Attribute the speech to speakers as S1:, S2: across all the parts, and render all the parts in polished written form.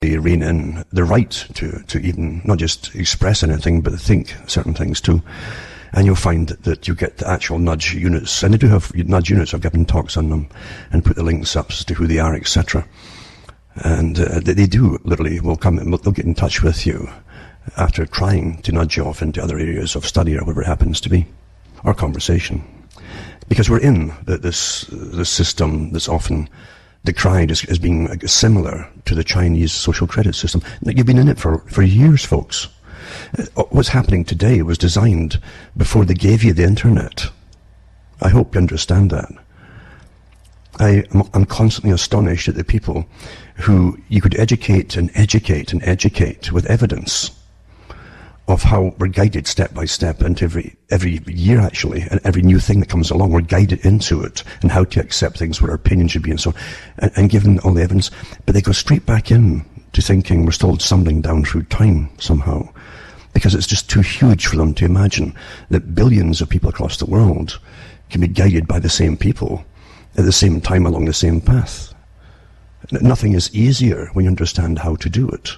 S1: they rein in the right to even not just express anything, but think certain things too. And you'll find that you get the actual nudge units, and they do have nudge units. I've given talks on them and put the links up as to who they are, etc. And they do literally will come and they'll get in touch with you after trying to nudge you off into other areas of study or whatever it happens to be, or conversation. Because we're in this system that's often decried as being similar to the Chinese social credit system. You've been in it for years, folks. What's happening today was designed before they gave you the internet. I hope you understand that. I'm constantly astonished at the people who you could educate and educate and educate with evidence of how we're guided step by step into every year, actually, and every new thing that comes along, we're guided into it, and how to accept things, what our opinion should be, and so on, and given all the evidence. But they go straight back in to thinking we're still stumbling down through time somehow, because it's just too huge for them to imagine that billions of people across the world can be guided by the same people at the same time along the same path. Nothing is easier when you understand how to do it,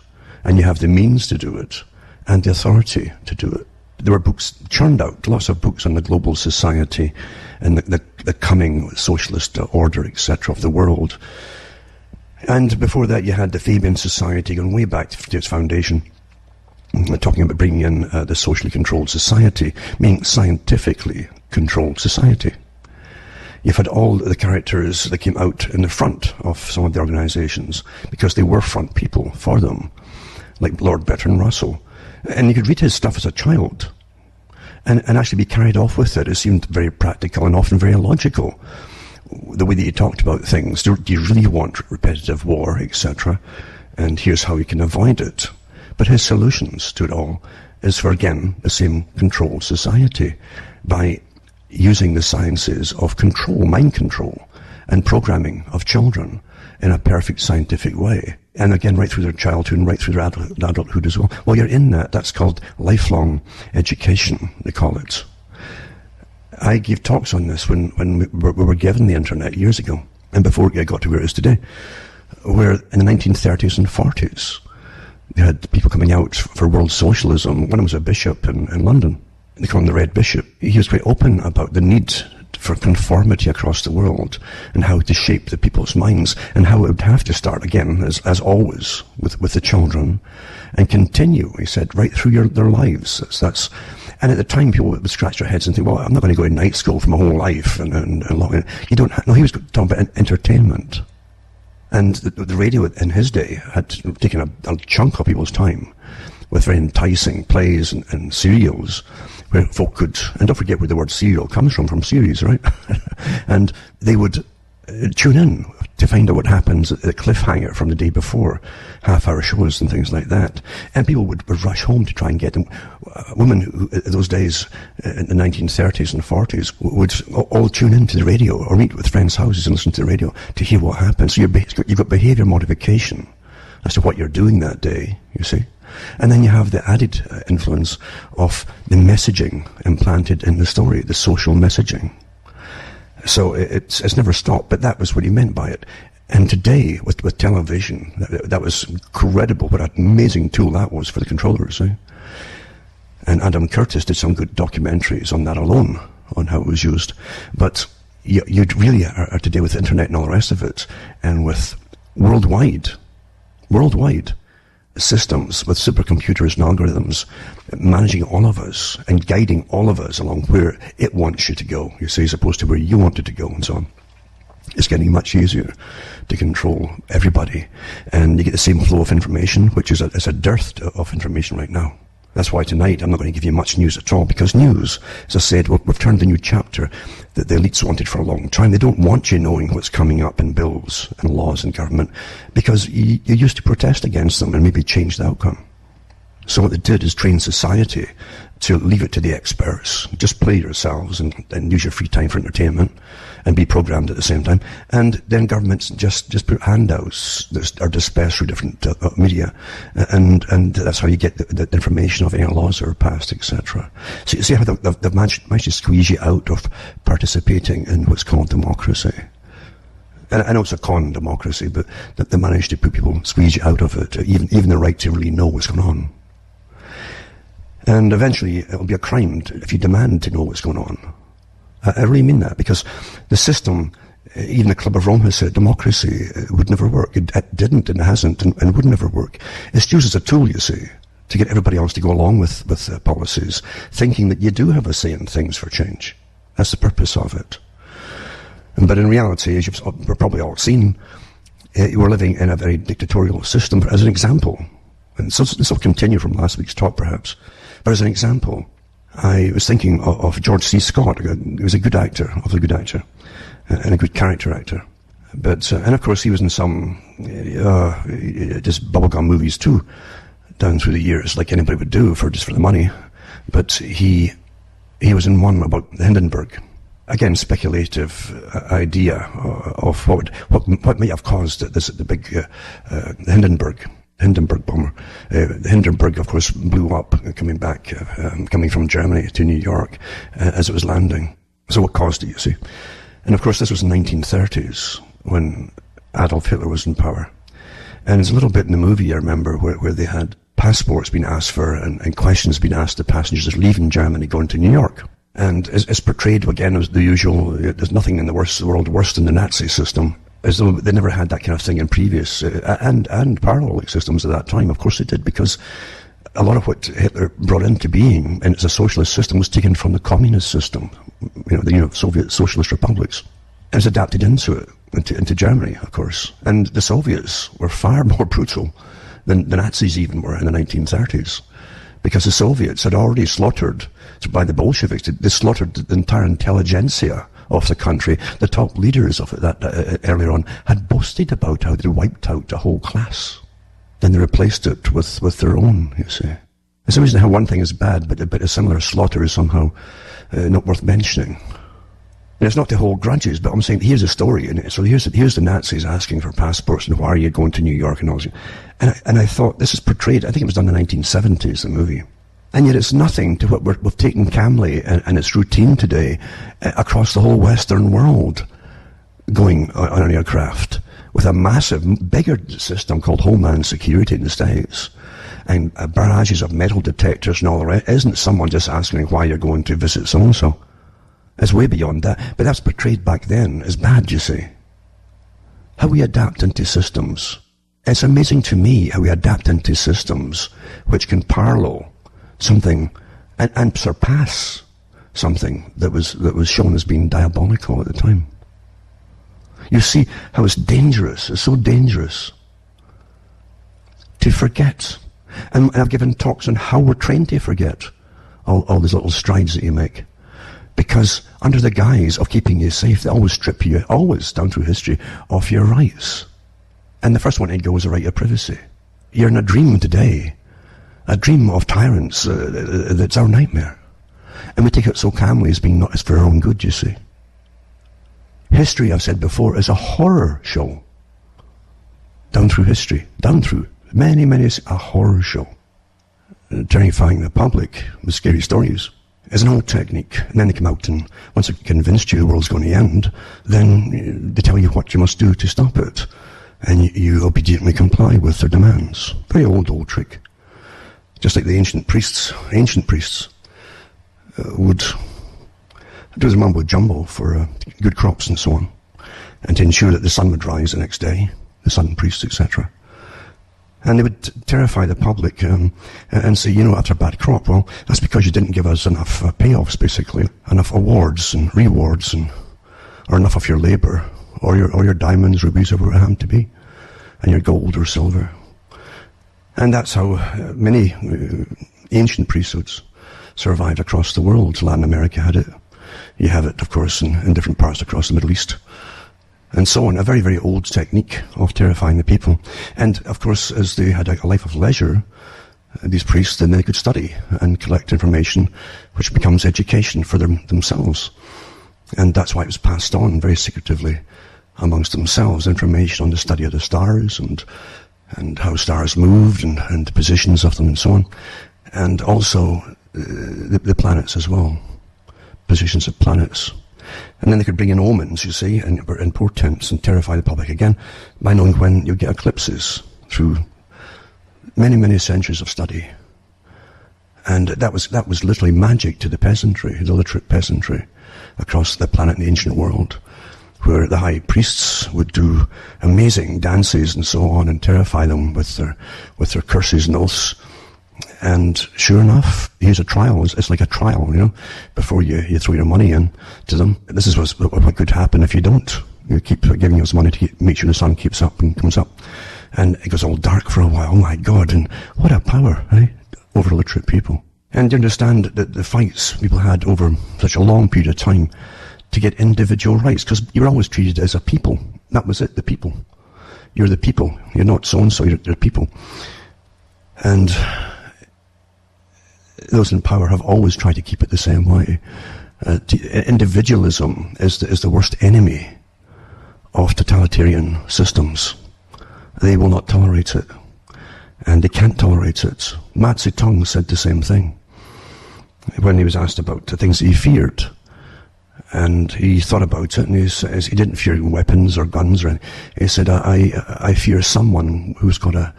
S1: and you have the means to do it, and the authority to do it. There were books churned out, lots of books on the global society and the coming socialist order, etc., of the world. And before that, you had the Fabian Society going way back to its foundation, talking about bringing in the socially controlled society, meaning scientifically controlled society. You've had all the characters that came out in the front of some of the organizations because they were front people for them, like Lord Bertrand Russell. And you could read his stuff as a child and actually be carried off with it. It seemed very practical and often very illogical, the way that he talked about things. Do you really want repetitive war, etc.? And here's how you can avoid it. But his solutions to it all is for, again, the same controlled society by using the sciences of control, mind control, and programming of children in a perfect scientific way. And again, right through their childhood and right through their adulthood as well. Well, you're in that. That's called lifelong education, they call it. I gave talks on this when we were given the internet years ago, and before it got to where it is today, where in the 1930s and 40s, they had people coming out for world socialism. One was a bishop in London. They call him the Red Bishop. He was quite open about the need for conformity across the world and how to shape the people's minds, and how it would have to start again, as always, with the children, and continue, he said, right through their lives. And at the time, people would scratch their heads and think, well, I'm not going to go to night school for my whole life. You don't. No, he was talking about entertainment. And the radio in his day had taken a chunk of people's time with very enticing plays and serials where folk could, and don't forget where the word serial comes from series, right? And they would tune in to find out what happens at the cliffhanger from the day before, half-hour shows and things like that. And people would rush home to try and get them. Women who, in those days, in the 1930s and 40s, would all tune in to the radio or meet with friends' houses and listen to the radio to hear what happens. So you've got behavior modification as to what you're doing that day, you see. And then you have the added influence of the messaging implanted in the story, the social messaging. So it's never stopped, but that was what he meant by it. And today, with television, that was incredible, what an amazing tool that was for the controllers. Eh? And Adam Curtis did some good documentaries on that alone, on how it was used. But you really are today with the internet and all the rest of it, and with worldwide systems with supercomputers and algorithms managing all of us and guiding all of us along where it wants you to go, you see, as opposed to where you wanted to go and so on. It's getting much easier to control everybody, and you get the same flow of information, which is a dearth of information right now. That's why tonight I'm not going to give you much news at all, because news, as I said, we've turned a new chapter that the elites wanted for a long time. They don't want you knowing what's coming up in bills and laws and government, because you used to protest against them and maybe change the outcome. So what they did is train society to leave it to the experts. Just play yourselves and use your free time for entertainment and be programmed at the same time. And then governments just put handouts that are dispersed through different media. And that's how you get the information of any laws that are passed, etc. So you see how they've managed to squeeze you out of participating in what's called democracy. And I know it's a con democracy, but that they manage to put people, squeeze you out of it, even the right to really know what's going on. And eventually it'll be a crime if you demand to know what's going on. I really mean that, because the system, even the Club of Rome has said, democracy would never work. It didn't, and it hasn't, and would never work. It's used as a tool, you see, to get everybody else to go along with policies, thinking that you do have a say in things for change. That's the purpose of it. But in reality, as you've probably all seen, we're living in a very dictatorial system. As an example, and so this will continue from last week's talk perhaps, but as an example, I was thinking of George C. Scott. He was a good actor, awfully good actor, and a good character actor. But and of course he was in some just bubblegum movies too, down through the years, like anybody would do for the money. But he was in one about Hindenburg. Again, speculative idea of what may have caused the big Hindenburg bomber. Hindenburg, of course, blew up coming from Germany to New York as it was landing. So what caused it, you see? And of course, this was in the 1930s when Adolf Hitler was in power. And there's a little bit in the movie, I remember, where they had passports being asked for and questions being asked to passengers leaving Germany going to New York. And it's portrayed, again, as the usual, there's nothing in the world worse than the Nazi system, as though they never had that kind of thing in previous and parallel systems at that time. Of course they did, because a lot of what Hitler brought into being, and it's a socialist system, was taken from the communist system, the Soviet socialist republics, and was adapted into it, into Germany, of course. And the Soviets were far more brutal than the Nazis even were in the 1930s. Because the Soviets had already slaughtered, by the Bolsheviks, they slaughtered the entire intelligentsia of the country. The top leaders of it that earlier on had boasted about how they wiped out a whole class. Then they replaced it with their own, you see. It's amazing how one thing is bad, but a similar slaughter is somehow not worth mentioning. And it's not to hold grudges, but I'm saying here's a story in it. So here's the Nazis asking for passports, and why are you going to New York and all that. And I thought, this is portrayed, I think it was done in the 1970s, the movie. And yet it's nothing to what we've taken calmly, and it's routine today across the whole Western world, going on an aircraft with a massive, bigger system called Homeland Security in the States, and barrages of metal detectors and all the rest. Isn't someone just asking why you're going to visit so-and-so? It's way beyond that, but that's portrayed back then as bad, you see. How we adapt into systems. It's amazing to me how we adapt into systems which can parallel something and surpass something that was shown as being diabolical at the time. You see how it's dangerous, it's so dangerous to forget. And I've given talks on how we're trained to forget all these little strides that you make. Because under the guise of keeping you safe, they always strip you, always down through history, of your rights. And the first one to go is the right of privacy. You're in a dream today, a dream of tyrants that's our nightmare. And we take it so calmly as being not as for our own good, you see. History, I've said before, is a horror show. Down through history, down through many, a horror show. Terrifying the public with scary stories. It's an old technique, and then they come out and once they've convinced you the world's going to end, then they tell you what you must do to stop it, and you obediently comply with their demands. Very old trick. Just like the ancient priests would do as mumbo jumbo for good crops and so on, and to ensure that the sun would rise the next day, the sun priests, etc. And they would terrify the public and say, after a bad crop, well, that's because you didn't give us enough payoffs, basically, enough awards and rewards, or enough of your labor, or your diamonds, rubies, or whatever it happened to be, and your gold or silver. And that's how many ancient priesthoods survived across the world. Latin America had it. You have it, of course, in different parts across the Middle East. And so on, a very, very old technique of terrifying the people. And, of course, as they had a life of leisure, these priests, then they could study and collect information, which becomes education for themselves. And that's why it was passed on very secretively amongst themselves, information on the study of the stars and how stars moved and the positions of them and so on. And also the planets as well, positions of planets. And then they could bring in omens, you see, and portents, and terrify the public again by knowing when you get eclipses through many, many centuries of study. And that was literally magic to the peasantry, the literate peasantry across the planet in the ancient world, where the high priests would do amazing dances and so on and terrify them with their curses and oaths. And sure enough, here's a trial. It's like a trial, before you throw your money in to them. This is what could happen if you don't. You keep giving us money to make sure the sun keeps up and comes up. And it goes all dark for a while. Oh my God, and what a power, eh? Over literate people. And you understand that the fights people had over such a long period of time to get individual rights, because you're always treated as a people. That was it, the people. You're the people. You're not so-and-so, you're the people. And those in power have always tried to keep it the same way. Individualism is the worst enemy of totalitarian systems. They will not tolerate it. And they can't tolerate it. Mao Zedong said the same thing when he was asked about the things he feared. And he thought about it, and he says he didn't fear weapons or guns or anything. He said, I fear someone who's got a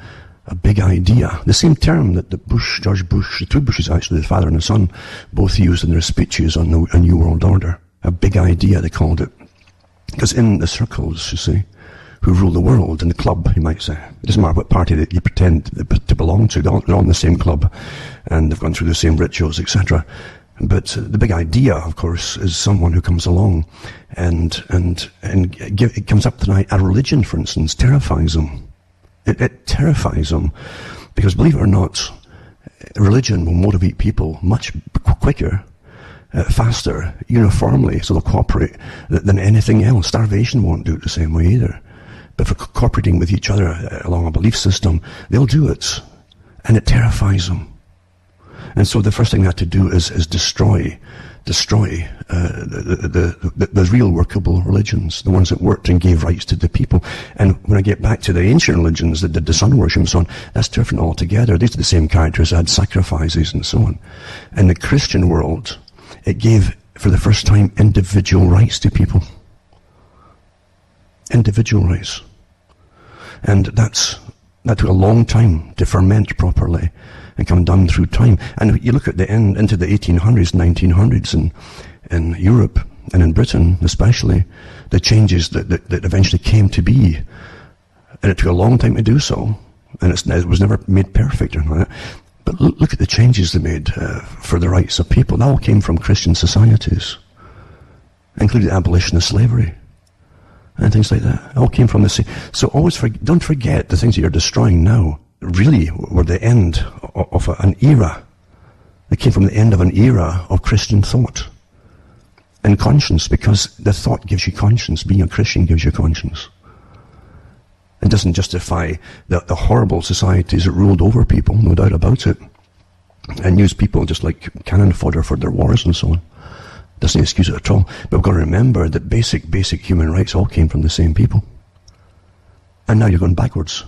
S1: big idea. The same term that George Bush, the two Bushes actually, the father and the son, both used in their speeches on a New World Order. A big idea, they called it. Because in the circles, you see, who rule the world, in the club, you might say. It doesn't matter what party that you pretend to belong to, they're all in the same club, and they've gone through the same rituals, etc. But the big idea, of course, is someone who comes along and it comes up tonight. A religion, for instance, terrifies them. It terrifies them, because believe it or not, religion will motivate people much quicker, faster, uniformly, so they'll cooperate than anything else. Starvation won't do it the same way either. But for cooperating with each other along a belief system, they'll do it. And it terrifies them. And so the first thing they had to do is destroy the real workable religions, the ones that worked and gave rights to the people. And when I get back to the ancient religions that did the sun worship and so on, that's different altogether. These are the same characters that had sacrifices and so on. In the Christian world, it gave, for the first time, individual rights to people. Individual rights. And that took a long time to ferment properly and come down through time. And you look at the end into the 1800s, 1900s in Europe and in Britain especially, the changes that eventually came to be. And it took a long time to do so. And it was never made perfect or not. But look at the changes they made for the rights of people. That all came from Christian societies, including the abolition of slavery and things like that. It all came from the same. So always don't forget the things that you're destroying now really were the end of an era. They came from the end of an era of Christian thought and conscience, because the thought gives you conscience. Being a Christian gives you conscience. It doesn't justify the horrible societies that ruled over people, no doubt about it, and used people just like cannon fodder for their wars and so on. Doesn't excuse it at all. But we've got to remember that basic human rights all came from the same people. And now you're going backwards,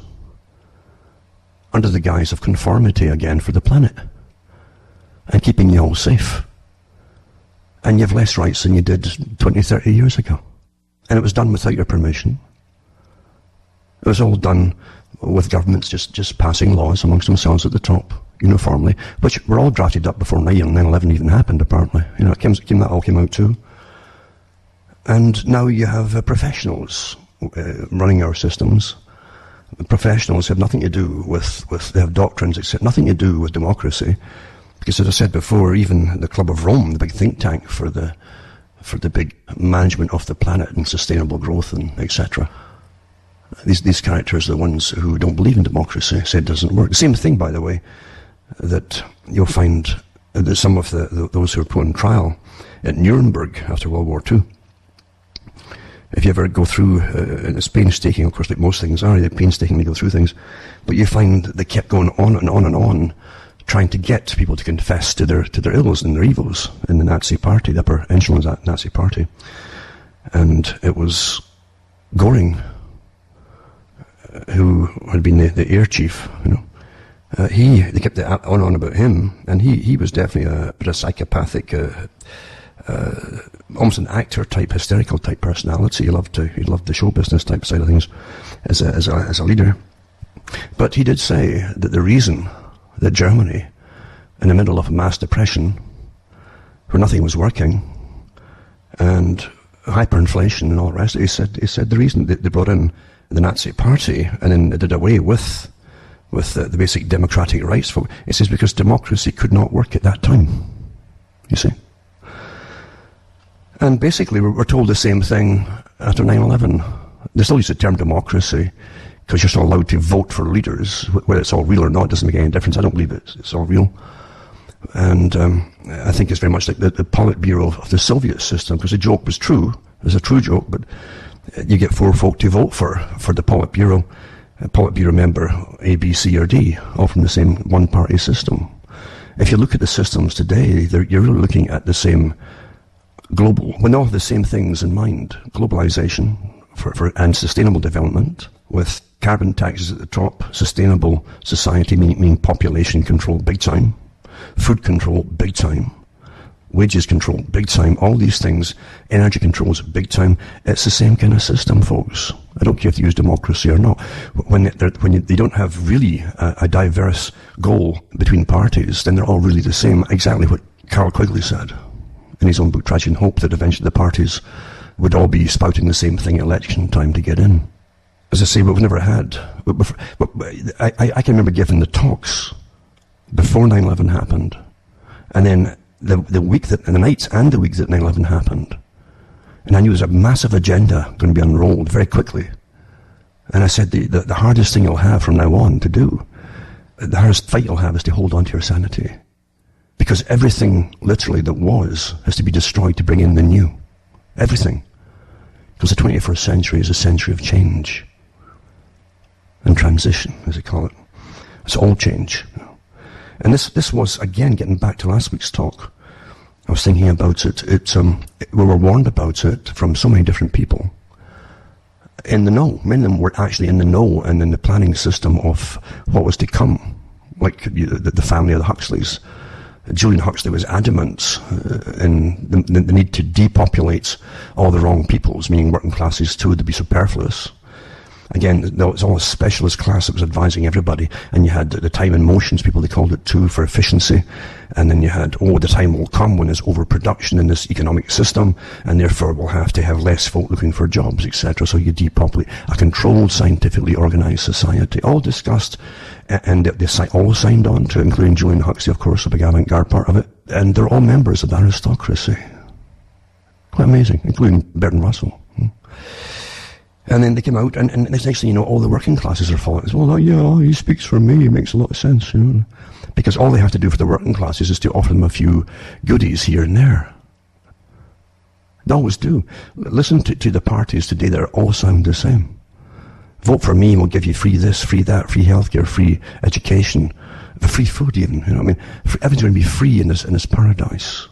S1: under the guise of conformity again for the planet, and keeping you all safe. And you have less rights than you did 20, 30 years ago. And it was done without your permission. It was all done with governments just passing laws amongst themselves at the top, uniformly, which were all drafted up before 9/11 even happened, apparently. That all came out too. And now you have professionals running our systems. Professionals have nothing to do with they have doctrines, except nothing to do with democracy. Because as I said before, even the Club of Rome, the big think tank for the big management of the planet and sustainable growth and etc., these characters are the ones who don't believe in democracy, say it doesn't work. The same thing, by the way, that you'll find that some of those who are put on trial at Nuremberg after World War II. If you ever go through, it's painstaking, of course, like most things are, they're painstaking to go through things, but you find they kept going on and on and on, trying to get people to confess to their ills and their evils in the Nazi party, the upper echelons of that Nazi party. And it was Goring, who had been the air chief, they kept on about him, and he was definitely a bit of psychopathic almost an actor type, hysterical type personality. He loved the show business type side of things as a leader. But he did say that the reason that Germany, in the middle of a mass depression, where nothing was working, and hyperinflation and all the rest, he said the reason that they brought in the Nazi Party and then they did away with the basic democratic rights for it, says because democracy could not work at that time. You see. And basically, we're told the same thing after 9/11. They still use the term democracy because you're still allowed to vote for leaders. Whether it's all real or not doesn't make any difference. I don't believe it's all real. And I think it's very much like the Politburo of the Soviet system, because the joke was true. It was a true joke, but you get 4 folk to vote for the Politburo. A Politburo member, A, B, C, or D, all from the same one-party system. If you look at the systems today, you're really looking at the same global, when they all have the same things in mind. Globalization and sustainable development, with carbon taxes at the top, sustainable society, meaning population control big time, food control big time, wages control big time, all these things, energy controls big time. It's the same kind of system, folks. I don't care if you use democracy or not. When they don't have really a diverse goal between parties, then they're all really the same. Exactly what Carl Quigley said in his own book, Tragedy and Hope, that eventually the parties would all be spouting the same thing at election time to get in. As I say, we've never had... I can remember giving the talks before 9/11 happened, and then the week that, and the nights and the week that 9/11 happened, and I knew there was a massive agenda going to be unrolled very quickly. And I said, the hardest thing you'll have from now on to do, the hardest fight you'll have is to hold on to your sanity. Because everything, literally, that was, has to be destroyed to bring in the new. Everything. Because the 21st century is a century of change. And transition, as they call it. It's all change. And this was, again, getting back to last week's talk. I was thinking about it. We were warned about it from so many different people. In the know. Many of them were actually in the know and in the planning system of what was to come. Like the family of the Huxleys. Julian Huxley was adamant in the need to depopulate all the wrong peoples, meaning working classes too, would be superfluous. Again, it was all a specialist class that was advising everybody, and you had the time and motions people, they called it too, for efficiency, and then you had, the time will come when there's overproduction in this economic system, and therefore we'll have to have less folk looking for jobs, etc. So you depopulate a controlled, scientifically organized society, all discussed, and they all signed on to, including Julian Huxley, of course, a big avant-garde part of it, and they're all members of the aristocracy. Quite amazing, including Bertrand Russell. And then they came out, and the next thing you know, all the working classes are following. Well, yeah, he speaks for me, it makes a lot of sense, you know. Because all they have to do for the working classes is to offer them a few goodies here and there. They always do. Listen to the parties today that all sound the same. Vote for me, we'll give you free this, free that, free healthcare, free education, free food even, you know what I mean? Everything's going to be free in this paradise.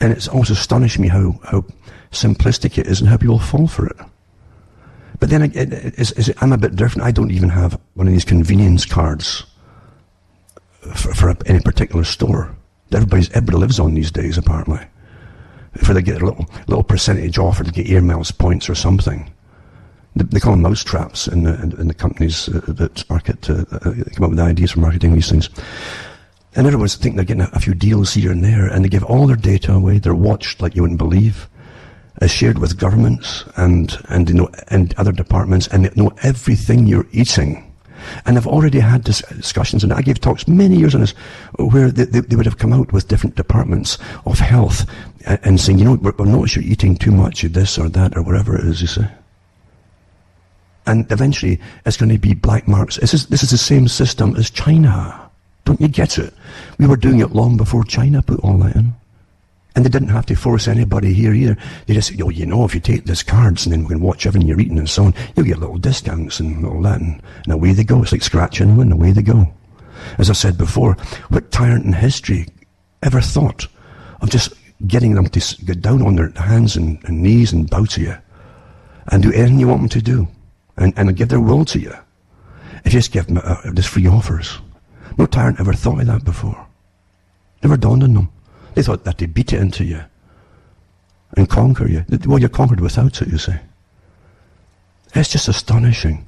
S1: And it's always astonished me how simplistic it is and how people fall for it. But then I'm a bit different. I don't even have one of these convenience cards for any particular store that everybody lives on these days, apparently. For they get a little percentage off, or to get air miles points or something. They call them mouse traps in the companies that market, come up with ideas for marketing these things. And everyone's thinking they're getting a few deals here and there, and they give all their data away. They're watched like you wouldn't believe, shared with governments and other departments, and they know everything you're eating. And I've already had discussions, and I gave talks many years on this, where they would have come out with different departments of health and saying, we've noticed you're eating too much of this or that or whatever it is, you say. And eventually, it's going to be black marks. This is the same system as China. Don't you get it? We were doing it long before China put all that in. And they didn't have to force anybody here either. They just said, if you take this cards and then we can watch everything you're eating and so on, you'll get little discounts and all that. And away they go. It's like scratching and win, away they go. As I said before, what tyrant in history ever thought of just getting them to get down on their hands and knees and bow to you and do anything you want them to do and give their will to you? If you just give them just free offers. No tyrant ever thought of that before. Never dawned on them. They thought that they'd beat it into you and conquer you. Well, you're conquered without it, you see. It's just astonishing.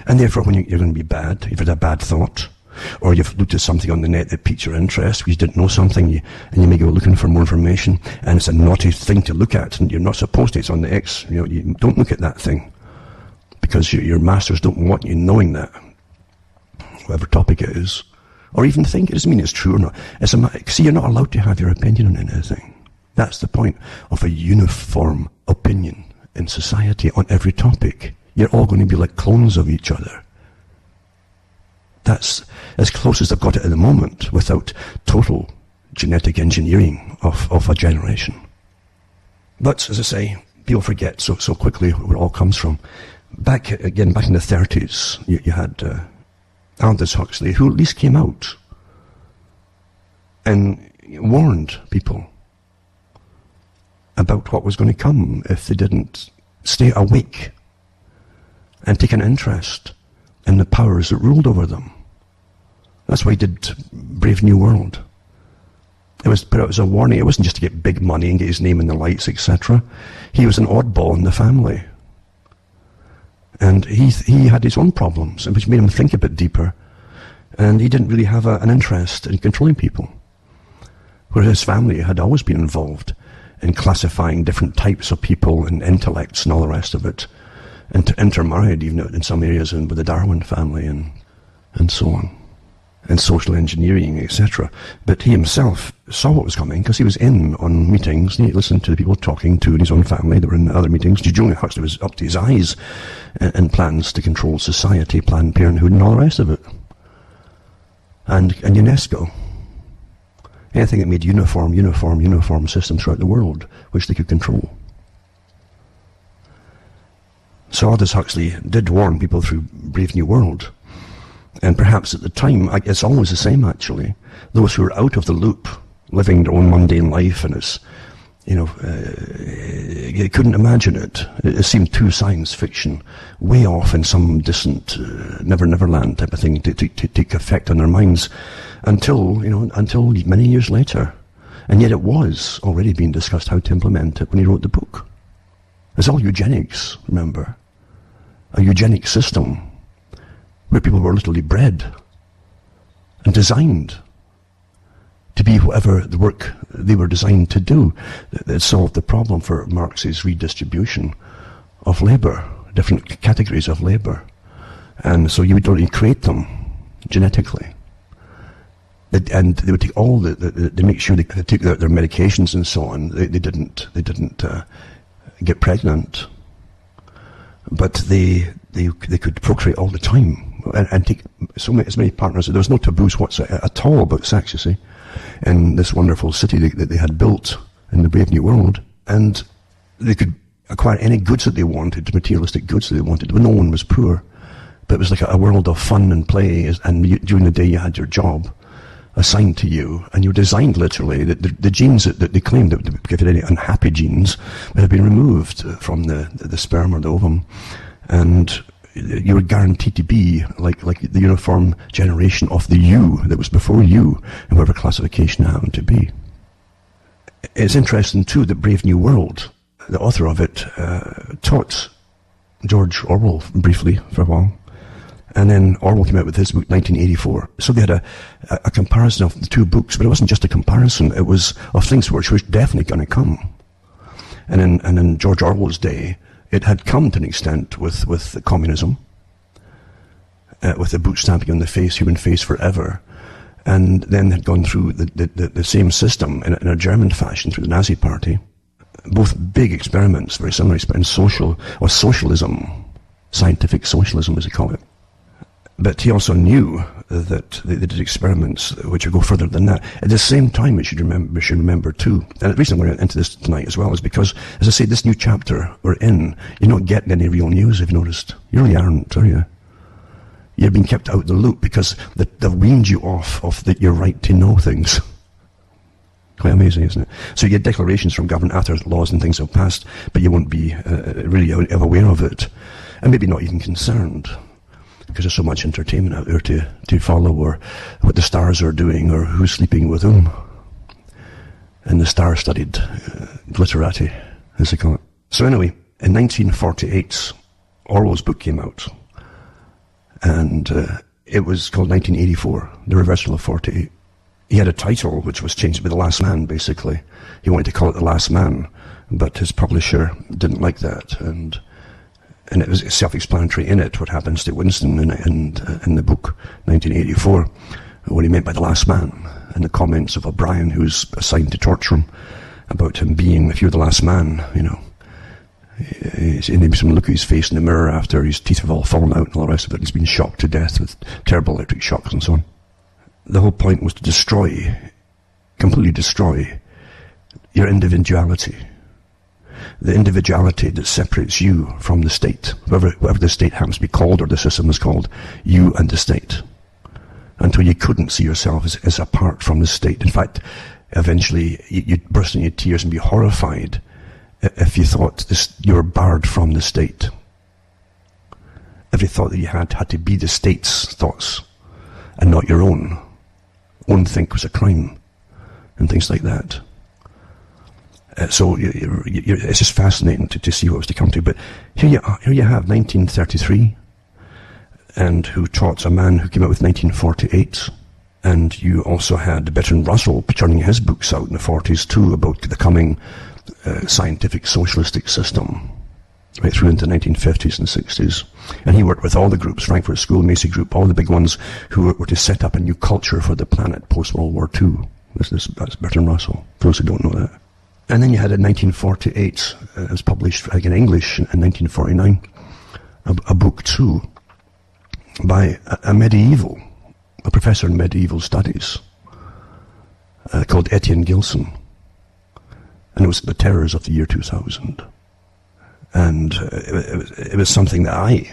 S1: And therefore, when you're going to be bad, you've had a bad thought, or you've looked at something on the net that piqued your interest, because you didn't know something, and you may go looking for more information, and it's a naughty thing to look at, and you're not supposed to. It's on the X. You don't look at that thing, because your masters don't want you knowing that, whatever topic it is, or even think. It doesn't mean it's true or not. See, you're not allowed to have your opinion on anything. That's the point of a uniform opinion in society on every topic. You're all going to be like clones of each other. That's as close as they've got it at the moment, without total genetic engineering of a generation. But, as I say, people forget so quickly where it all comes from. Back in the 30s, you had Aldous Huxley, who at least came out and warned people about what was going to come if they didn't stay awake and take an interest in the powers that ruled over them. That's why he did Brave New World. It was put out as a warning. It wasn't just to get big money and get his name in the lights, etc. He was an oddball in the family. And he had his own problems, which made him think a bit deeper. And he didn't really have an interest in controlling people. Whereas his family had always been involved in classifying different types of people and intellects and all the rest of it. And intermarried even in some areas with the Darwin family and so on. And social engineering, etc. But he himself saw what was coming, because he was in on meetings, and he listened to the people talking to in his own family. They were in other meetings. Julian Huxley was up to his eyes in plans to control society, Planned Parenthood, and all the rest of it. And UNESCO. Anything that made uniform systems throughout the world, which they could control. So Aldous Huxley did warn people through Brave New World. And perhaps at the time, it's always the same actually. Those who are out of the loop, living their own mundane life, and it's, you couldn't imagine it. It seemed too science fiction, way off in some distant Never land type of thing to take effect on their minds until many years later. And yet it was already being discussed how to implement it when he wrote the book. It's all eugenics, remember? A eugenic system where people were literally bred and designed to be whatever the work they were designed to do. It solved the problem for Marx's redistribution of labour, different categories of labour. And so you would only create them genetically. And they would take all they make sure they took their medications and so on. They didn't get pregnant, but they could procreate all the time and take as many partners. There was no taboos whatsoever at all about sex, you see, in this wonderful city that they had built in the Brave New World. And they could acquire any goods that they wanted, materialistic goods that they wanted, but no one was poor. But it was like a world of fun and play, and during the day you had your job assigned to you, and you were designed literally. The genes that they claimed that would give it any unhappy genes would have been removed from the sperm or the ovum, and you were guaranteed to be like the uniform generation of the you that was before you, in whatever classification it happened to be. It's interesting too that Brave New World, the author of it, taught George Orwell briefly for a while. And then Orwell came out with his book, 1984. So they had a comparison of the two books, but it wasn't just a comparison. It was of things which were definitely going to come. And in George Orwell's day, it had come to an extent with communism, with the boot stamping on the face, human face forever, and then had gone through the same system in a German fashion through the Nazi Party. Both big experiments, very similar, in socialism, scientific socialism as they call it. But he also knew that they did experiments which would go further than that. At the same time, we should remember too, and the reason I'm going into this tonight as well is because, as I say, this new chapter we're in, you're not getting any real news, if you've noticed. You really aren't, are you? You're being kept out of the loop because they've weaned you off of your right to know things. Quite amazing, isn't it? So you get declarations from government after laws and things have passed, but you won't be really aware of it, and maybe not even concerned. Because there's so much entertainment out there to follow, or what the stars are doing, or who's sleeping with whom. in the star-studded glitterati, as they call it. So anyway, in 1948, Orwell's book came out, and it was called 1984, The Reversal of 48. He had a title which was changed to be The Last Man, basically. He wanted to call it The Last Man, but his publisher didn't like that, and it was self-explanatory in it, what happens to Winston in the book, 1984, what he meant by the last man, and the comments of O'Brien, who's assigned to torture him, about him being, if you're the last man, you know. And he makes him look at his face in the mirror after his teeth have all fallen out and all the rest of it. He's been shocked to death with terrible electric shocks and so on. The whole point was to destroy, completely destroy, your individuality. The individuality that separates you from the state, whatever the state happens to be called, or the system is called, you and the state. Until you couldn't see yourself as apart from the state. In fact, eventually you'd burst into tears and be horrified if you thought you were barred from the state. Every thought that you had to be the state's thoughts and not your own. Own think was a crime and things like that. So it's just fascinating to see what was to come to. But here you have 1933, and who taught a man who came out with 1948. And you also had Bertrand Russell churning his books out in the 40s too about the coming scientific socialistic system, right through into the 1950s and 60s. And he worked with all the groups, Frankfurt School, Macy Group, all the big ones who were to set up a new culture for the planet post-World War II. That's Bertrand Russell, for those who don't know that. And then you had in 1948, it was published in English in 1949, a book too, by a professor in medieval studies, called Etienne Gilson. And it was The Terrors of the Year 2000. And it was something that I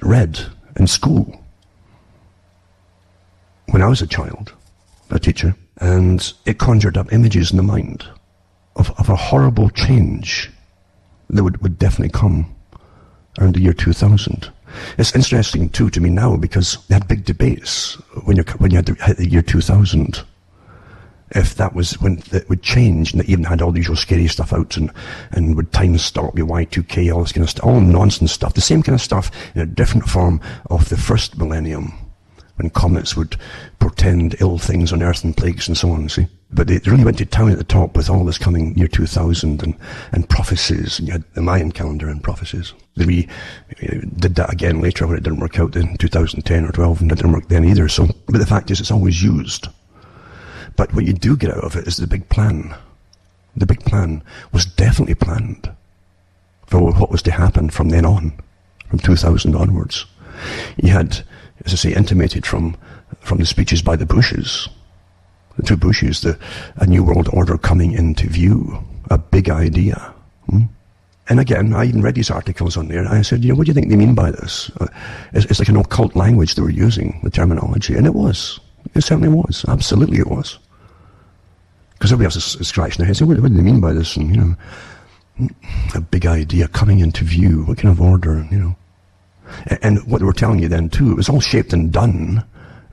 S1: read in school when I was a child, a teacher. And it conjured up images in the mind of a horrible change that would definitely come around the year 2000. It's interesting too to me now, because they had big debates when you had to hit the year 2000, if that was when it would change, and they even had all the usual scary stuff out, and would time stop, be Y2K, all this kind of stuff, all nonsense stuff, the same kind of stuff in a different form of the first millennium, when comets would portend ill things on Earth and plagues and so on, see. But they really went to town at the top with all this coming year 2000 and prophecies, and you had the Mayan calendar and prophecies. They did that again later when it didn't work out in 2010 or 12, and it didn't work then either. So, but the fact is, it's always used. But what you do get out of it is the big plan. The big plan was definitely planned for what was to happen from then on, from 2000 onwards. You had, as I say, intimated from the speeches by the Bushes, the two Bushes, a new world order coming into view, a big idea. And again, I even read these articles on there, and I said, what do you think they mean by this? It's like an occult language they were using, the terminology, and it was. It certainly was. Absolutely it was. Because everybody else is scratching their head, saying, what do they mean by this? And, a big idea coming into view, what kind of order, And what they were telling you then too, it was all shaped and done,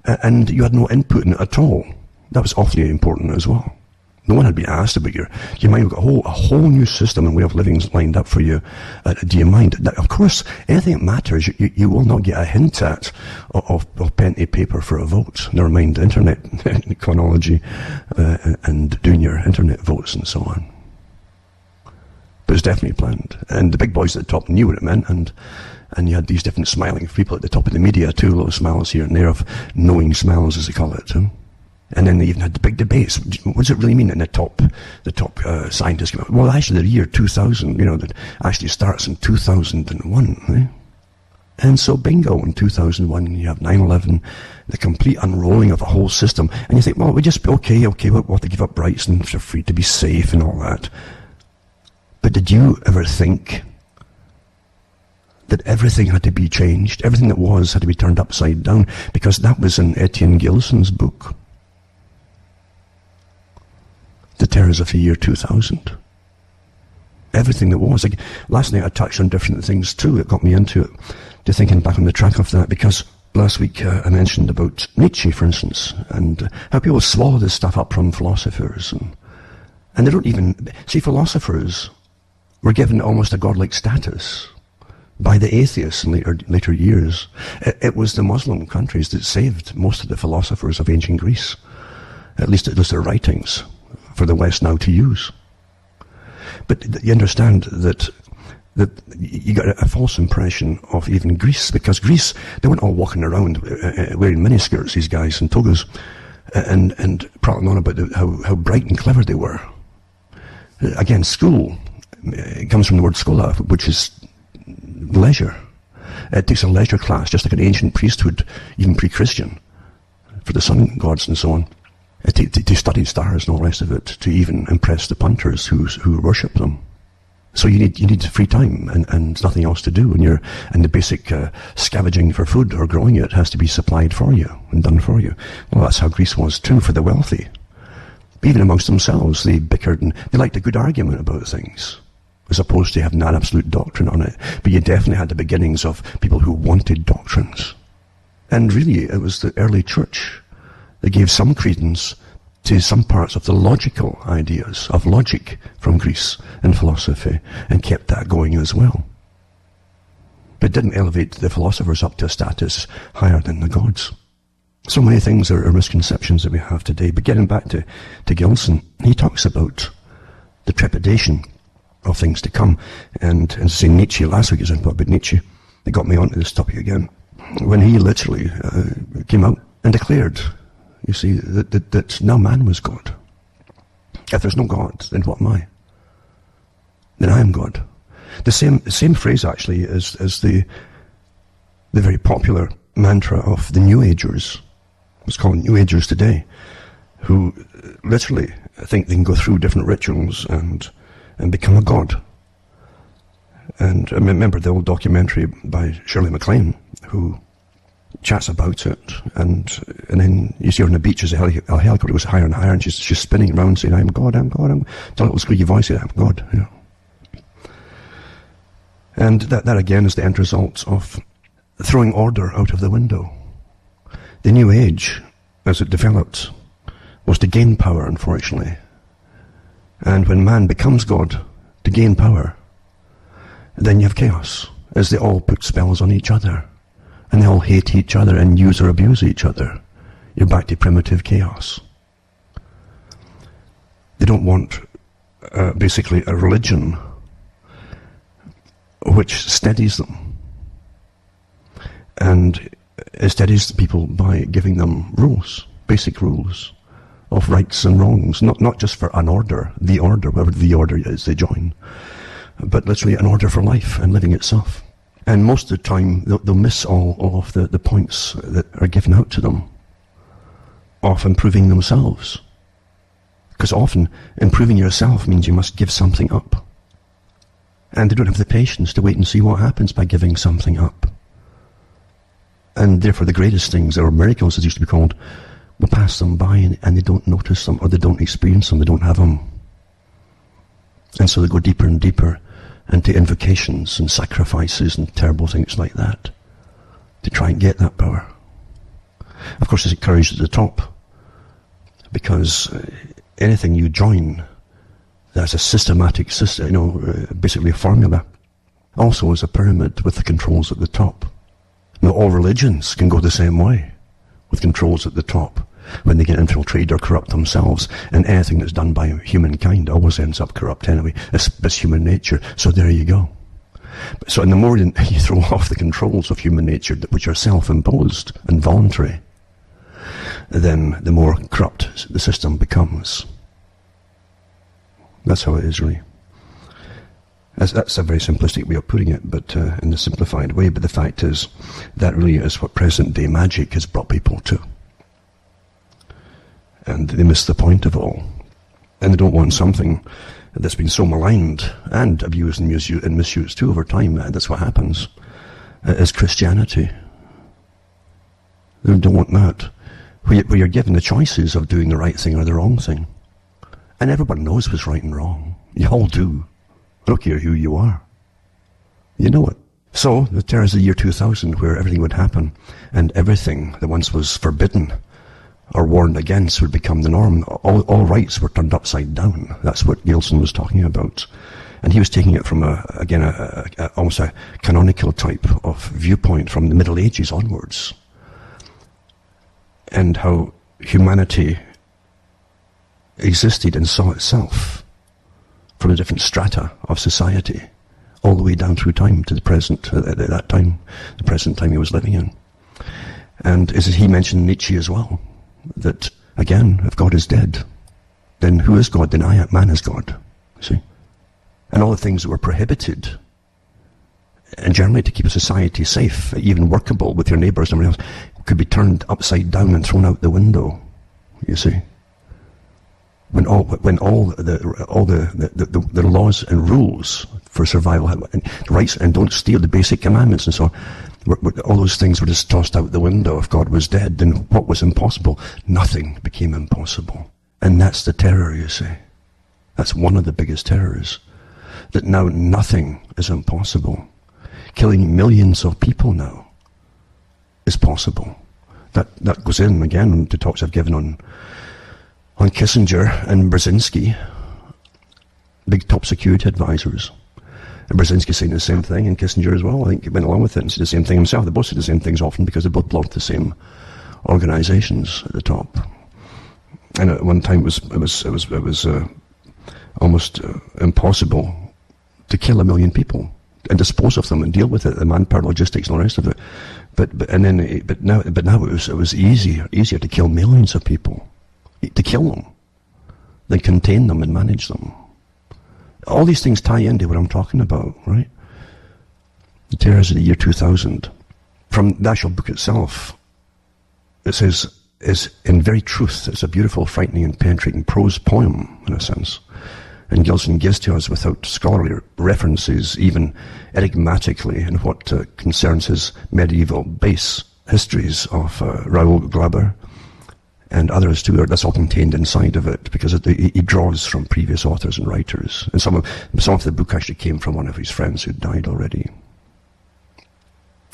S1: and you had no input in it at all. That was awfully important as well. No one had been asked about your mind. We've got a whole new system and way of living lined up for you. Do you mind? Now, of course, anything that matters, you will not get a hint at of pen to paper for a vote. Never mind internet chronology and doing your internet votes and so on. But it's definitely planned. And the big boys at the top knew what it meant, and you had these different smiling people at the top of the media too, little smiles here and there of knowing smiles, as they call it. And then they even had the big debates. What does it really mean? And the top scientists came out. Well, actually, the year 2000, that actually starts in 2001. Eh? And so, bingo, in 2001, you have 9/11, the complete unrolling of a whole system. And you think, well, we just, okay, we'll have to give up rights and they're free to be safe and all that. But did you ever think that everything had to be changed? Everything that was had to be turned upside down? Because that was in Etienne Gilson's book, The Terrors of the Year 2000. Everything that was. Like, last night I touched on different things too that got me into it, to thinking back on the track of that, because last week I mentioned about Nietzsche, for instance, and how people swallow this stuff up from philosophers And they don't even... See, philosophers were given almost a godlike status by the atheists in later years. It was the Muslim countries that saved most of the philosophers of ancient Greece. At least it was their writings for the West now to use. But you understand that you got a false impression of even Greece, because Greece, they weren't all walking around wearing miniskirts, these guys, and togas, and prattling on about how bright and clever they were. Again, school, it comes from the word schola, which is leisure. It takes a leisure class, just like an ancient priesthood, even pre-Christian, for the sun gods and so on, to study stars and all the rest of it, to even impress the punters who worship them. So you need free time and nothing else to do, and the basic scavenging for food or growing it has to be supplied for you and done for you. Well, that's how Greece was too for the wealthy. Even amongst themselves, they bickered and they liked a good argument about things, as opposed to having an absolute doctrine on it. But you definitely had the beginnings of people who wanted doctrines. And really, it was the early church that gave some credence to some parts of the logical ideas of logic from Greece and philosophy, and kept that going as well. But didn't elevate the philosophers up to a status higher than the gods. So many things are misconceptions that we have today. But getting back to Gilson, he talks about the trepidation of things to come. And as I say, Nietzsche, last week I was talking about Nietzsche, it got me onto this topic again, when he literally came out and declared, you see, that no man was God. If there's no God, then what am I? Then I am God. The same phrase actually is the very popular mantra of the New Agers. It's called New Agers today, who literally think they can go through different rituals and become a god. And I remember the old documentary by Shirley MacLaine, who chats about it, and then you see her on the beach as a helicopter goes higher and higher, and she's spinning around saying, I'm God, I'm God, till a little squeaky voice saying, I'm God. You know. And that again is the end result of throwing order out of the window. The New Age, as it developed, was to gain power, unfortunately. And when man becomes God to gain power, then you have chaos, as they all put spells on each other. And they all hate each other and use or abuse each other. You're back to primitive chaos. They don't want basically a religion which steadies them. And it steadies the people by giving them rules, basic rules of rights and wrongs, not just for an order, the order, whatever the order is they join, but literally an order for life and living itself. And most of the time, they'll miss all of the points that are given out to them of improving themselves. Because often, improving yourself means you must give something up. And they don't have the patience to wait and see what happens by giving something up. And therefore, the greatest things, or miracles as used to be called, will pass them by and they don't notice them, or they don't experience them, they don't have them. And so they go deeper and deeper into invocations and sacrifices and terrible things like that to try and get that power. Of course, there's courage at the top, because anything you join that's a systematic system, basically a formula, also is a pyramid with the controls at the top. Now, all religions can go the same way, with controls at the top, when they get infiltrated or corrupt themselves, and anything that's done by humankind always ends up corrupt anyway. It's human nature, so there you go. So, and the more you throw off the controls of human nature, which are self-imposed and voluntary, then the more corrupt the system becomes. That's how it is, really. That's a very simplistic way of putting it, but in a simplified way. But the fact is, that really is what present-day magic has brought people to. And they miss the point of it all. And they don't want something that's been so maligned and abused and misused too over time. That's what happens. Is Christianity. They don't want that. Where you're given the choices of doing the right thing or the wrong thing. And everyone knows what's right and wrong. You all do. I don't care who you are. You know it. So, the terrors of the year 2000, where everything would happen, and everything that once was forbidden or warned against would become the norm. All rights were turned upside down. That's what Gilson was talking about. And he was taking it from, almost a canonical type of viewpoint from the Middle Ages onwards. And how humanity existed and saw itself from the different strata of society, all the way down through time to the present, at that time, the present time he was living in. And as he mentioned Nietzsche as well, that, again, if God is dead, then who is God? Then man is God, see? And all the things that were prohibited, and generally to keep a society safe, even workable with your neighbours and everything else, could be turned upside down and thrown out the window, you see? When all the laws and rules for survival, and rights, and don't steal, the basic commandments and so on, all those things were just tossed out the window. If God was dead, then what was impossible? Nothing became impossible. And that's the terror, you see. That's one of the biggest terrors. That now nothing is impossible. Killing millions of people now is possible. That goes in, again, to talks I've given on Kissinger and Brzezinski, big top security advisors. And Brzezinski saying the same thing, and Kissinger as well. I think he went along with it and said the same thing himself. They both said the same things often because they both belonged to the same organizations at the top. And at one time it was almost impossible to kill 1 million people and dispose of them and deal with it, the manpower, logistics, and all the rest of it. But now it was easier to kill millions of people, to kill them, than contain them and manage them. All these things tie into what I'm talking about, right? The terrors of the year 2000. From the actual book itself, it says, is in very truth, it's a beautiful, frightening, and penetrating prose poem, in a sense. And Gilson gives to us, without scholarly references, even enigmatically, in what concerns his medieval base histories of Raoul Glaber and others too. That's all contained inside of it, because he draws from previous authors and writers. And some of the book actually came from one of his friends who died already.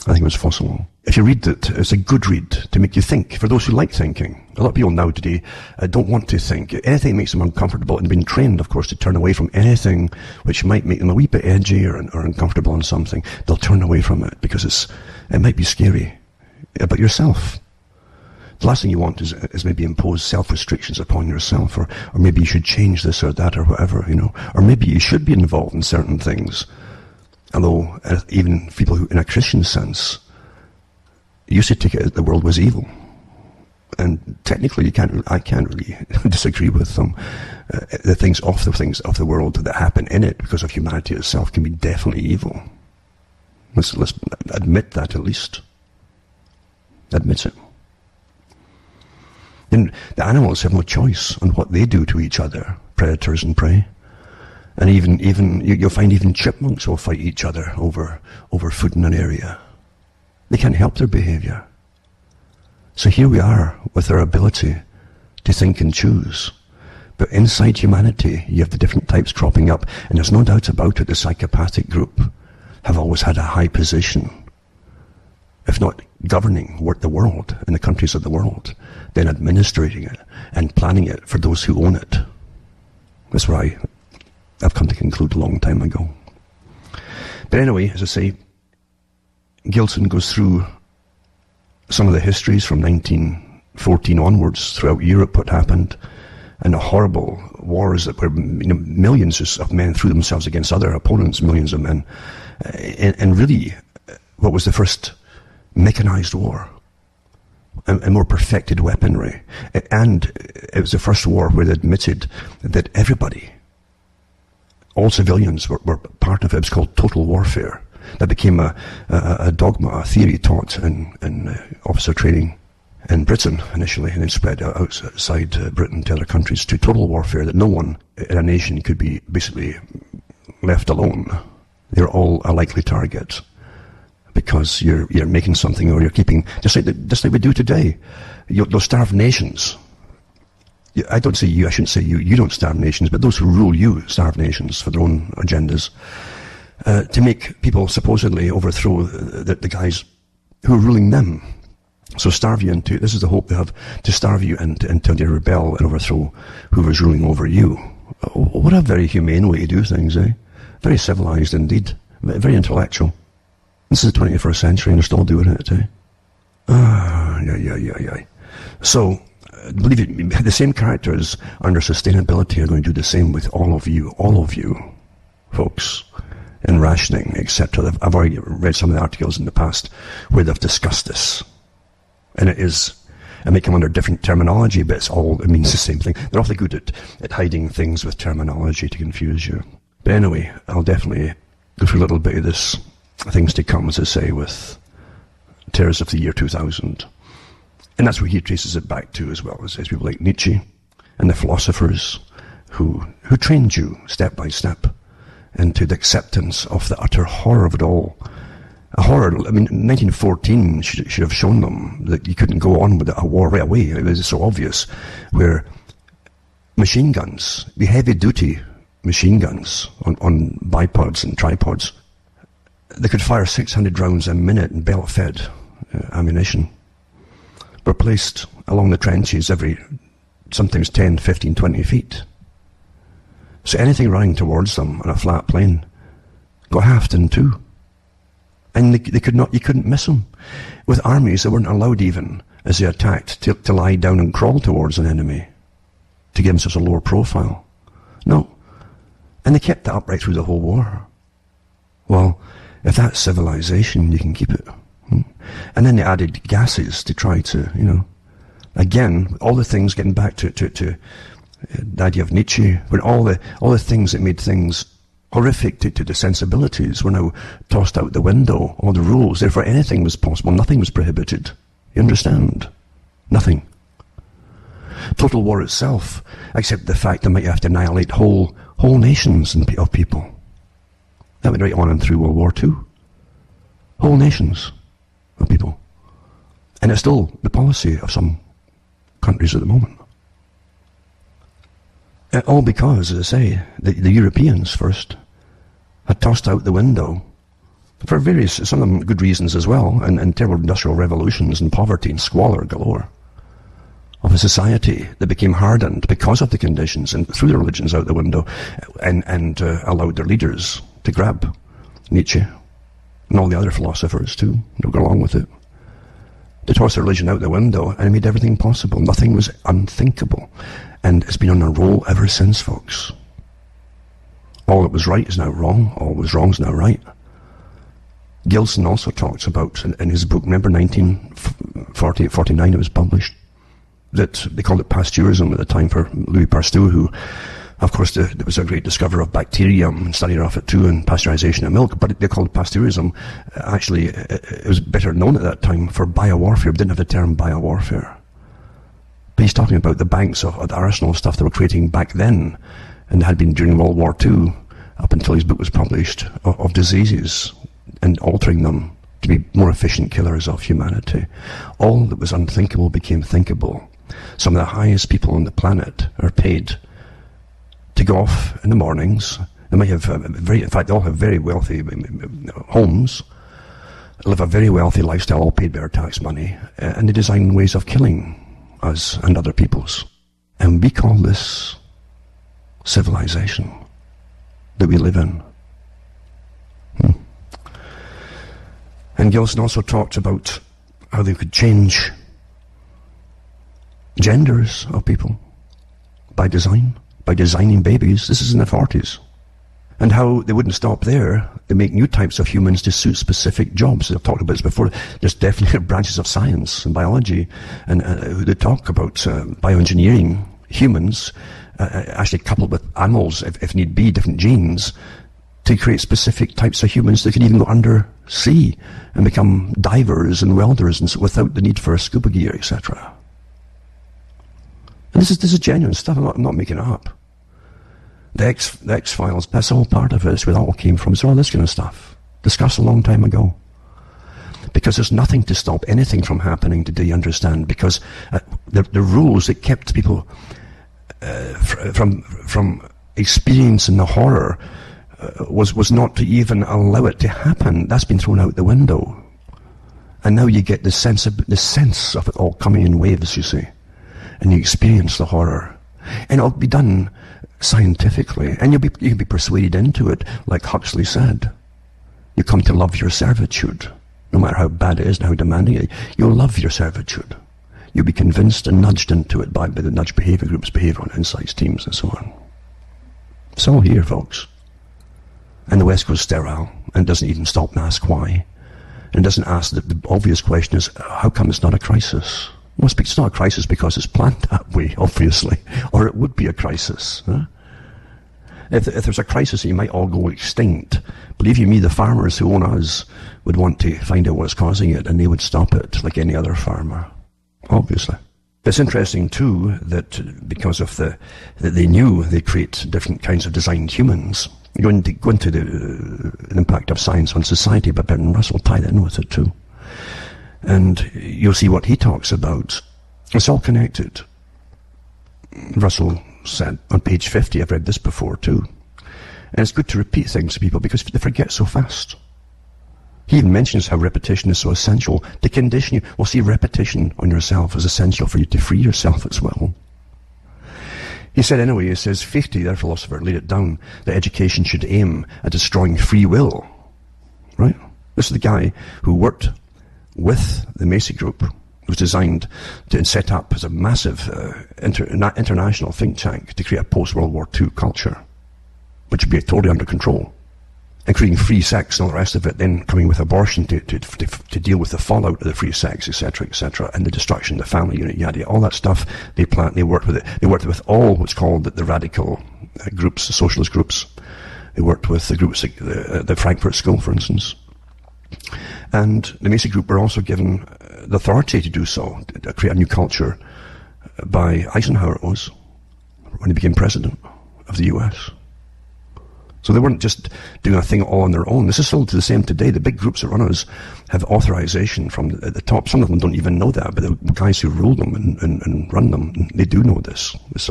S1: I think it was Fossil. If you read it, it's a good read to make you think, for those who like thinking. A lot of people now today don't want to think. Anything makes them uncomfortable, and been trained, of course, to turn away from anything which might make them a wee bit edgy or uncomfortable on something. They'll turn away from it because it might be scary about yourself. The last thing you want is maybe impose self-restrictions upon yourself, or maybe you should change this or that or whatever, you know. Or maybe you should be involved in certain things. Although, even people who, in a Christian sense, used to take it as the world was evil. And technically, I can't really disagree with them. The things of the world that happen in it, because of humanity itself, can be definitely evil. Let's admit that, at least. Admit it. Then the animals have no choice on what they do to each other, predators and prey. And even you'll find even chipmunks will fight each other over food in an area. They can't help their behavior. So here we are with our ability to think and choose. But inside humanity, you have the different types cropping up, and there's no doubt about it, the psychopathic group have always had a high position, if not governing the world, in the countries of the world, then administrating it and planning it for those who own it. That's what I've come to conclude a long time ago. But anyway, as I say, Gilson goes through some of the histories from 1914 onwards throughout Europe, what happened, and the horrible wars that were, millions of men threw themselves against other opponents, millions of men, and really, what was the first mechanized war, and more perfected weaponry, and it was the first war where they admitted that everybody, all civilians were part of it. It was called total warfare. That became a dogma, a theory taught in officer training in Britain initially, and then spread outside Britain to other countries, to total warfare, that no one in a nation could be basically left alone. They're all a likely target, because you're making something, or you're keeping, just like we do today. You'll starve nations. I shouldn't say you don't starve nations, but those who rule you starve nations for their own agendas, to make people supposedly overthrow the guys who are ruling them. So starve you into, this is the hope they have, to starve you until you rebel and overthrow whoever's ruling over you. What a very humane way to do things, eh? Very civilized indeed. Very intellectual. This is the 21st century and they're still doing it, eh? Yeah. So, believe it, the same characters under sustainability are going to do the same with all of you, folks, in rationing, etc. I've already read some of the articles in the past where they've discussed this. And it may come under different terminology, but it means the same thing. They're awfully good at hiding things with terminology to confuse you. But anyway, I'll definitely go through a little bit of this, things to come, as I say, with terrors of the year 2000. And that's where he traces it back to, as well as people like Nietzsche and the philosophers who trained you step by step into the acceptance of the utter horror of it all. A horror, 1914 should have shown them that you couldn't go on with a war right away. It was so obvious, where machine guns, the heavy-duty machine guns on bipods and tripods, they could fire 600 rounds a minute in belt-fed ammunition, were placed along the trenches sometimes 10, 15, 20 feet. So anything running towards them on a flat plane got halved in two. And you couldn't miss them. With armies, they weren't allowed even, as they attacked, to lie down and crawl towards an enemy, to give themselves a lower profile. No. And they kept that up right through the whole war. Well, if that's civilization, you can keep it. And then they added gases to try to, again, all the things getting back to the idea of Nietzsche, when all the things that made things horrific to the sensibilities were now tossed out the window, all the rules. Therefore, anything was possible. Nothing was prohibited. You understand? Nothing. Total war itself, except the fact that might have to annihilate whole nations of people. That went right on and through World War II. Whole nations of people. And it's still the policy of some countries at the moment. All because, as I say, the Europeans first had tossed out the window, for some of them good reasons as well, and terrible industrial revolutions and poverty and squalor galore, of a society that became hardened because of the conditions and threw their religions out the window and allowed their leaders to grab Nietzsche and all the other philosophers too, to go along with it. They tossed their religion out the window and it made everything possible. Nothing was unthinkable. And it's been on a roll ever since, folks. All that was right is now wrong. All that was wrong is now right. Gilson also talks about, in his book, remember 1949 it was published, that they called it pasteurism at the time for Louis Pasteur, who, of course, there was a great discoverer of bacterium and study of it too, and pasteurization of milk, but they called it pasteurism. Actually, it was better known at that time for biowarfare. We didn't have the term biowarfare. But he's talking about the banks of the arsenal stuff they were creating back then, and had been during World War II, up until his book was published, of diseases, and altering them to be more efficient killers of humanity. All that was unthinkable became thinkable. Some of the highest people on the planet are paid to go off in the mornings. They might have in fact, they all have very wealthy homes, live a very wealthy lifestyle, all paid by our tax money, and they design ways of killing us and other peoples. And we call this civilization that we live in. And Gilson also talked about how they could change genders of people by design, by designing babies. This is in the 40s. And how they wouldn't stop there. They make new types of humans to suit specific jobs. I've talked about this before. There's definitely branches of science and biology, and they talk about bioengineering humans, actually coupled with animals, if need be, different genes, to create specific types of humans that can even go under sea and become divers and welders, and so, without the need for scuba gear, etc. And this is genuine stuff. I'm not making it up. The X-Files, that's all part of it. It's where it all came from. It's all this kind of stuff. Discussed a long time ago. Because there's nothing to stop anything from happening today, you understand? Because the rules that kept people from experiencing the horror was not to even allow it to happen. That's been thrown out the window. And now you get the sense of it all coming in waves, you see. And you experience the horror. And it'll be done scientifically. And you can be persuaded into it, like Huxley said. You come to love your servitude. No matter how bad it is and how demanding it is, you'll love your servitude. You'll be convinced and nudged into it by the nudge behavior groups, behavioral insights teams, and so on. It's all here, folks. And the West goes sterile and doesn't even stop and ask why. And doesn't ask the obvious question is, how come it's not a crisis? Well, it's not a crisis because it's planned that way, obviously. Or it would be a crisis. Huh? If there's a crisis, you might all go extinct. Believe you me, the farmers who own us would want to find out what's causing it, and they would stop it like any other farmer. Obviously. It's interesting too that because of that they knew they create different kinds of designed humans. Go into the impact of science on society, but Bertrand Russell tie that in with it too. And you'll see what he talks about. It's all connected. Russell said on page 50, I've read this before too. And it's good to repeat things to people because they forget so fast. He even mentions how repetition is so essential to condition you. Well, see, repetition on yourself is essential for you to free yourself as well. He said anyway, he says, Fichte, their philosopher, laid it down that education should aim at destroying free will. Right? This is the guy who worked with the Macy Group. It was designed to set up as a massive international think tank to create a post-World War II culture, which would be totally under control. And creating free sex and all the rest of it, then coming with abortion to deal with the fallout of the free sex, etc., and the destruction of the family unit, yada, all that stuff. They worked with it. They worked with all what's called the radical groups, the socialist groups. They worked with the groups, the Frankfurt School, for instance. And the Macy Group were also given the authority to do so, to create a new culture by Eisenhower, it was, when he became president of the US. So they weren't just doing a thing all on their own. This is still the same today. The big groups that run us have authorization from the top. Some of them don't even know that, but the guys who rule them and run them, they do know this. It's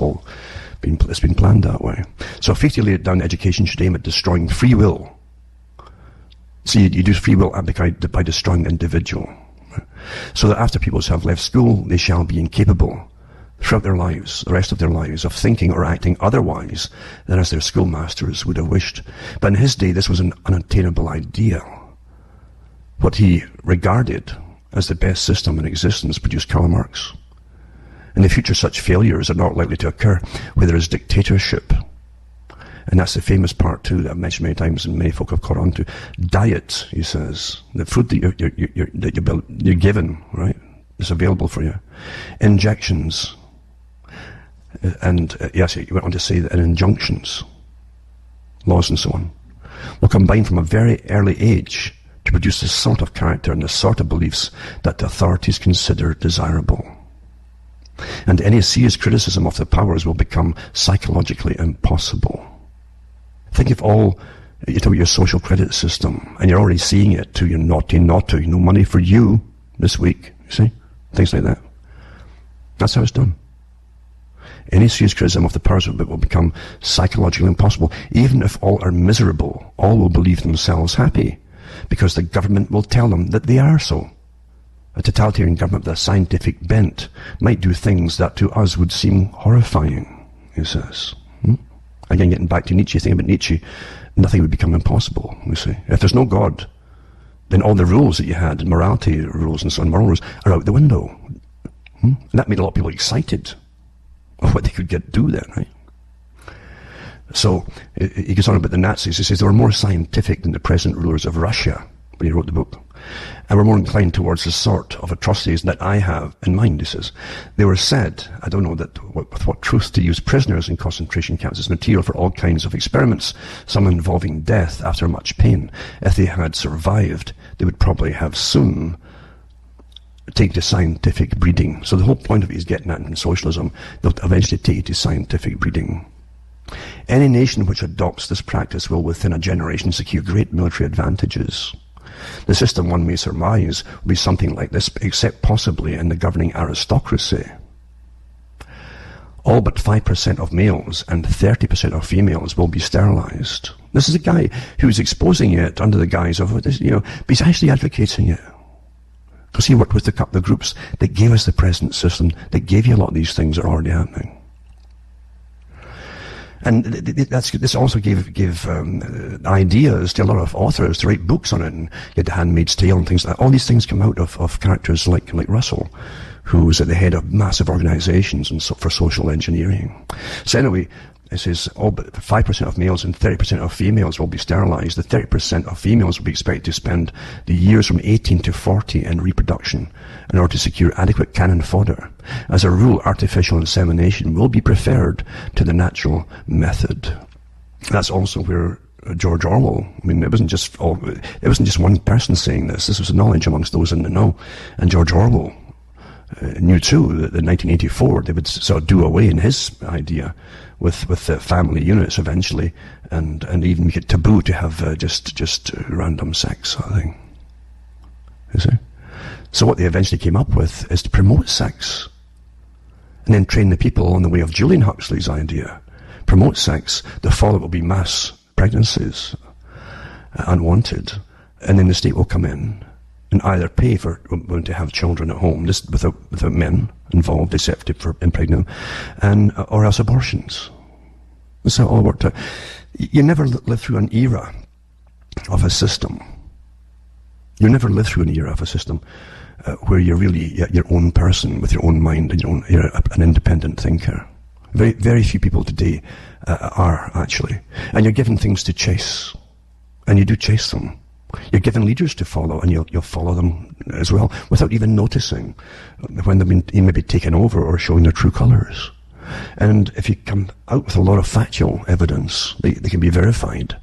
S1: been planned that way. So Fichte laid it down, education should aim at destroying free will. See, you do free will by destroying the individual. So that after people have left school, they shall be incapable throughout their lives, the rest of their lives, of thinking or acting otherwise than as their schoolmasters would have wished. But in his day, this was an unattainable ideal. What he regarded as the best system in existence produced Karl Marx. In the future, such failures are not likely to occur where there is dictatorship. And that's the famous part too that I've mentioned many times and many folk have caught on to. Diet, he says. The food that you're given, right, is available for you. Injections. And yes, he went on to say that injunctions, laws and so on, will combine from a very early age to produce the sort of character and the sort of beliefs that the authorities consider desirable. And any serious criticism of the powers will become psychologically impossible. Think of all, you talk about your social credit system, and you're already seeing it to your naughty, no money for you this week, you see? Things like that. That's how it's done. Any serious criticism of the powers will become psychologically impossible. Even if all are miserable, all will believe themselves happy, because the government will tell them that they are so. A totalitarian government with a scientific bent might do things that to us would seem horrifying, he says. Again, getting back to Nietzsche, thinking about Nietzsche, nothing would become impossible, you see. If there's no God, then all the rules that you had, morality rules and so on, moral rules, are out the window. And that made a lot of people excited of what they could do then, right? So, he goes on about the Nazis. He says they were more scientific than the present rulers of Russia when he wrote the book, and were more inclined towards the sort of atrocities that I have in mind, he says. They were said, I don't know with what truth, to use prisoners in concentration camps as material for all kinds of experiments, some involving death after much pain. If they had survived, they would probably have soon take to scientific breeding. So the whole point of it is getting at in socialism, they'll eventually take it to scientific breeding. Any nation which adopts this practice will within a generation secure great military advantages. The system, one may surmise, will be something like this, except possibly in the governing aristocracy. All but 5% of males and 30% of females will be sterilized. This is a guy who's exposing it under the guise of, but he's actually advocating it. Because he worked with a couple of groups that gave us the present system, that gave you a lot of these things that are already happening. And this also gave ideas to a lot of authors to write books on it. And you had The Handmaid's Tale and things like that. All these things come out of characters like Russell, who was at the head of massive organizations and for social engineering. So anyway, it says all but 5% of males and 30% of females will be sterilized. The 30% of females will be expected to spend the years from 18 to 40 in reproduction in order to secure adequate cannon fodder. As a rule, artificial insemination will be preferred to the natural method. That's also where George Orwell, I mean, it wasn't just one person saying this. This was knowledge amongst those in the know. And George Orwell knew too that in 1984 they would sort of do away in his idea with the family units eventually, and even make it taboo to have just random sex sort of thing. You see? So what they eventually came up with is to promote sex, and then train the people on the way of Julian Huxley's idea. Promote sex, the fallout will be mass pregnancies, unwanted, and then the state will come in and either pay for women to have children at home, just without men involved, except for impregnate them, or else abortions. That's how it all worked out. You never live through an era of a system. You never live through an era of a system where you're really your own person with your own mind and you're an independent thinker. Very, very few people today are actually, and you're given things to chase, and you do chase them. You're given leaders to follow, and you'll follow them as well, without even noticing when they've been maybe taken over or showing their true colours. And if you come out with a lot of factual evidence, they can be verified.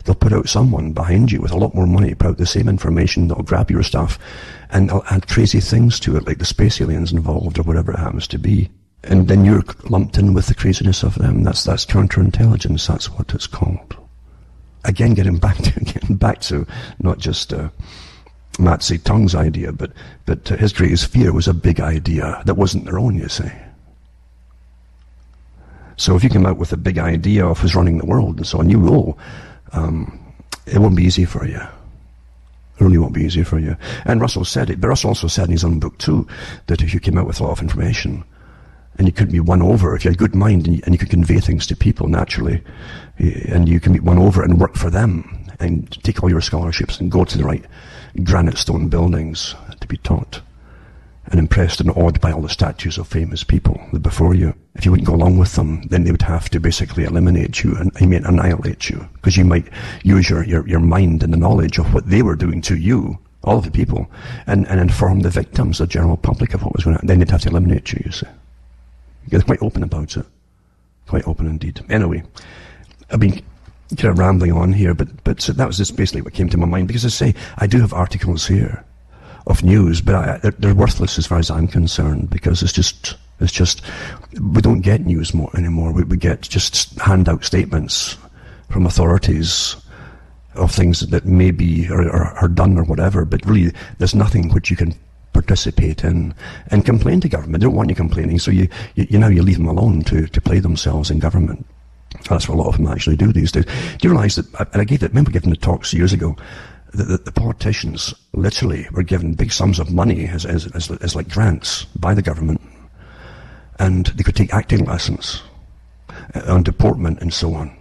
S1: They'll put out someone behind you with a lot more money, put out the same information, they'll grab your stuff, and they'll add crazy things to it, like the space aliens involved or whatever it happens to be. And then you're lumped in with the craziness of them. That's counterintelligence, that's what it's called. Again, getting back to not just Mao Zedong's idea, but his greatest fear was a big idea that wasn't their own, you see. So if you come out with a big idea of who's running the world and so on, you will, it won't be easy for you. It really won't be easy for you. And Russell said it, but Russell also said in his own book too, that if you came out with a lot of information, and you couldn't be won over, if you had a good mind and you could convey things to people naturally, and you can be won over and work for them, and take all your scholarships and go to the right granite stone buildings to be taught, and impressed and awed by all the statues of famous people before you. If you wouldn't go along with them, then they would have to basically eliminate you, and I mean annihilate you, because you might use your mind and the knowledge of what they were doing to you, all of the people, and inform the victims, the general public, of what was going on. Then they'd have to eliminate you, you see. They're quite open about it. Quite open indeed. Anyway, I've been kind of rambling on here, but so that was just basically what came to my mind, because I say, I do have articles here of news, but they're worthless as far as I'm concerned, because it's just, we don't get news anymore. We get just handout statements from authorities of things that may be are done or whatever, but really there's nothing which you can participate in and complain to government. They don't want you complaining, so you leave them alone to play themselves in government. That's what a lot of them actually do these days. Do you realise that, and I remember giving the talks years ago, that the politicians literally were given big sums of money as like grants by the government, and they could take acting lessons on deportment and so on,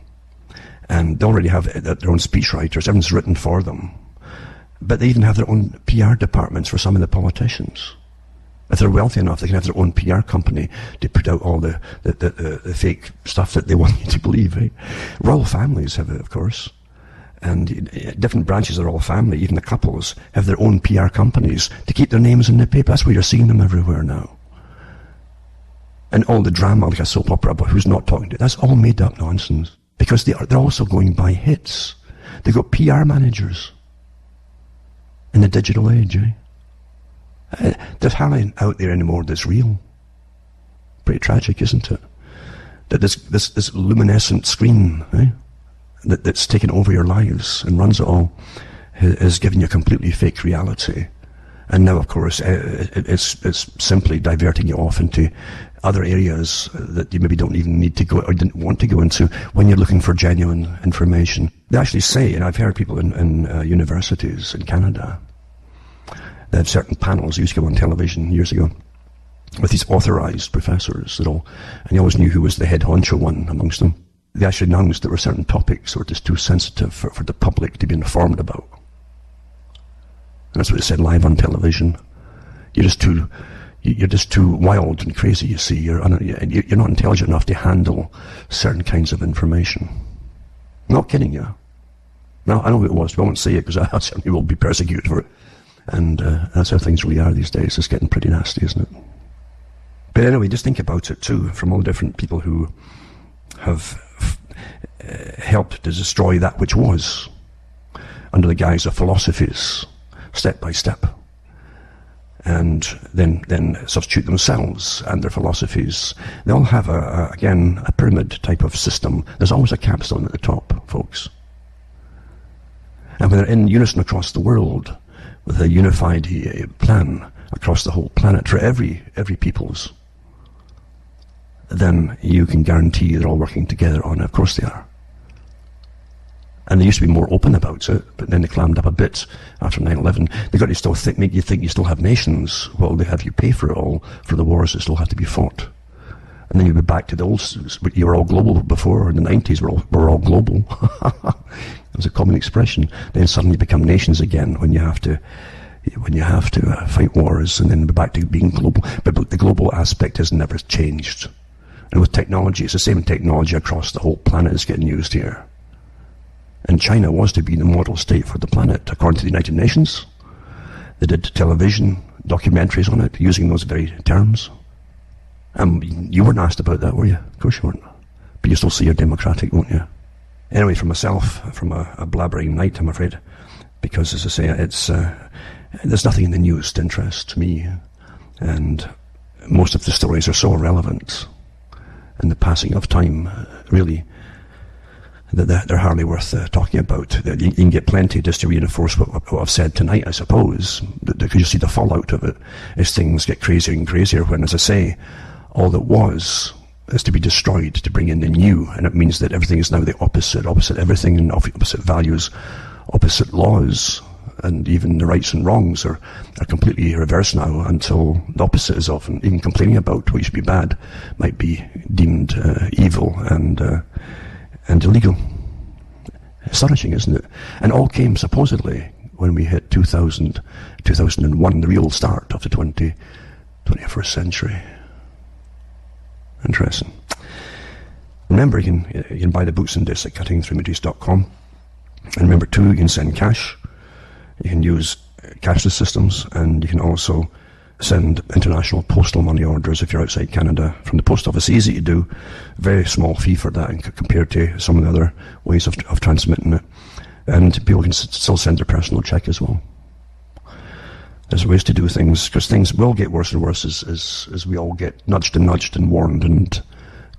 S1: and they already have their own speechwriters, everything's written for them. But they even have their own PR departments for some of the politicians. If they're wealthy enough, they can have their own PR company to put out all the fake stuff that they want you to believe, right? Royal families have it, of course. And different branches of the royal family, even the couples, have their own PR companies to keep their names in the paper. That's why you're seeing them everywhere now. And all the drama, like a soap opera about who's not talking to you, that's all made up nonsense. Because they're also going by hits. They've got PR managers. In the digital age, there's hardly out there anymore that's real. Pretty tragic, isn't it? That this luminescent screen, that's taken over your lives and runs it all, has given you a completely fake reality. And now, of course, it's simply diverting you off into other areas that you maybe don't even need to go or didn't want to go into when you're looking for genuine information. They actually say, and I've heard people in universities in Canada, They had certain panels. They used to go on television years ago with these authorized professors and you always knew who was the head honcho one amongst them. They actually announced there were certain topics that were just too sensitive for the public to be informed about. And that's what they said live on television. You're just too wild and crazy, you see. You're not intelligent enough to handle certain kinds of information. I'm not kidding you. No, I know who it was. I won't say it because I certainly will be persecuted for it. And that's how things really are these days. It's getting pretty nasty, isn't it? But anyway, just think about it too, from all different people who have helped to destroy that which was, under the guise of philosophies, step by step, and then substitute themselves and their philosophies. They all have a pyramid type of system. There's always a capstone at the top, folks. And when they're in unison across the world, with a unified plan across the whole planet for every people's, then you can guarantee they're all working together on it. Of course they are. And they used to be more open about it, but then they clammed up a bit after 9/11. They got to still make you think you still have nations. Well, they have you pay for it all, for the wars that still have to be fought. And then you'll be back to the old, you were all global before, in the 90s we're all global. It was a common expression. Then suddenly become nations again when you have to fight wars, and then be back to being global. But the global aspect has never changed. And with technology, it's the same technology across the whole planet is getting used here. And China was to be the model state for the planet, according to the United Nations. They did television documentaries on it, using those very terms. You weren't asked about that, were you? Of course you weren't. But you still say you're democratic, won't you? Anyway, from myself, from a blabbering night, I'm afraid, because, as I say, there's nothing in the news to interest me, and most of the stories are so irrelevant in the passing of time, really, that they're hardly worth talking about. You can get plenty just to reinforce what I've said tonight, I suppose, because you see the fallout of it as things get crazier and crazier, when, as I say, all that was is to be destroyed to bring in the new, and it means that everything is now the opposite everything, and opposite values, opposite laws, and even the rights and wrongs are completely reversed now, until the opposite is often, even complaining about what used to be bad might be deemed evil and illegal. Astonishing, isn't it? And all came supposedly when we hit 2001, the real start of the 21st century. Interesting. Remember, you can buy the books and discs at cuttingthroughmatrix.com. And remember too, you can send cash. You can use cashless systems, and you can also send international postal money orders if you're outside Canada from the post office. Easy to do, very small fee for that compared to some of the other ways of transmitting it. And people can still send their personal check as well. There's ways to do things, because things will get worse and worse as we all get nudged and warned and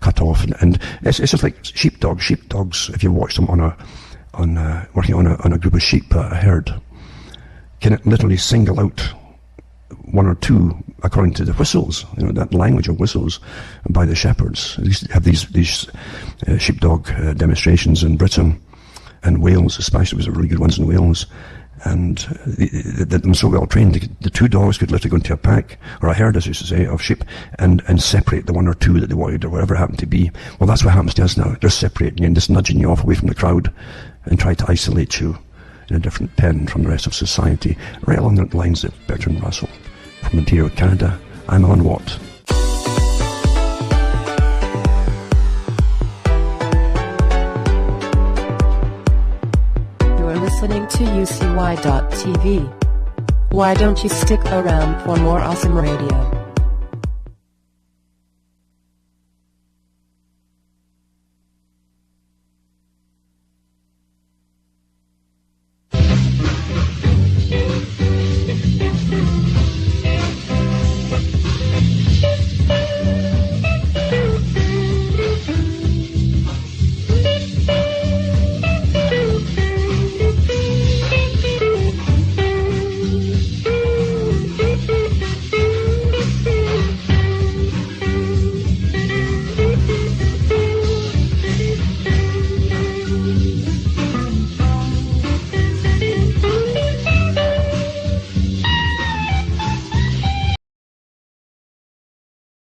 S1: cut off. And it's just like sheepdogs. Sheepdogs, if you watch them working on a group of sheep, a herd, can literally single out one or two according to the whistles, that language of whistles by the shepherds. They used to have these sheepdog demonstrations in Britain and Wales, especially. There was really good ones in Wales. And them so well trained, the two dogs could literally go into a pack, or a herd, as I used to say, of sheep, and separate the one or two that they wanted, or whatever it happened to be. Well, that's what happens to us now. They're separating you and just nudging you off away from the crowd and try to isolate you in a different pen from the rest of society, right along the lines of Bertrand Russell. From Ontario, Canada, I'm Alan Watt.
S2: Listening to UCY.tv. Why don't you stick around for more awesome radio?